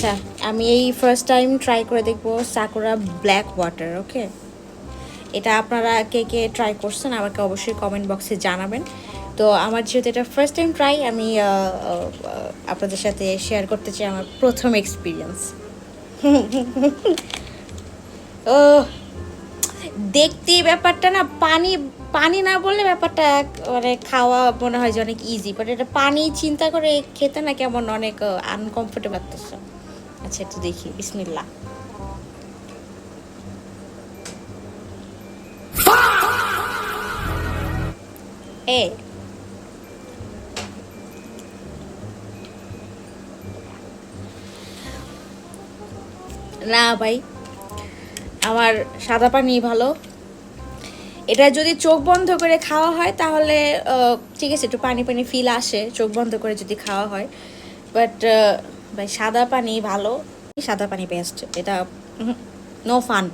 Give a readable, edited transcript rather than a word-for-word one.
আচ্ছা, আমি এই ফার্স্ট টাইম ট্রাই করে দেখবো সাকুরা ব্ল্যাক ওয়াটার। ওকে, এটা আপনারা কে কে ট্রাই করছেন আমাকে অবশ্যই কমেন্ট বক্সে জানাবেন। তো আমার যেহেতু এটা ফার্স্ট টাইম ট্রাই, আমি আপনাদের সাথে শেয়ার করতে চাই আমার প্রথম এক্সপিরিয়েন্স। ও, দেখতে ব্যাপারটা না, পানি পানি না বললে ব্যাপারটা মানে খাওয়া মনে হয় যে অনেক ইজি, বাট এটা পানি চিন্তা করে খেতে না কেমন অনেক আনকমফোর্টেবল লাগতেছে। আচ্ছা, একটু দেখি, বিসমিল্লাহ। এ না ভাই, আমার সাদা পানি ভালো। এটা যদি চোখ বন্ধ করে খাওয়া হয় তাহলে ঠিক আছে, একটু পানি পানি ফিল আসে চোখ বন্ধ করে যদি খাওয়া হয়, বাট ভাই সাদা পানি ভালো, সাদা পানি বেস্ট। এটা নো ফান।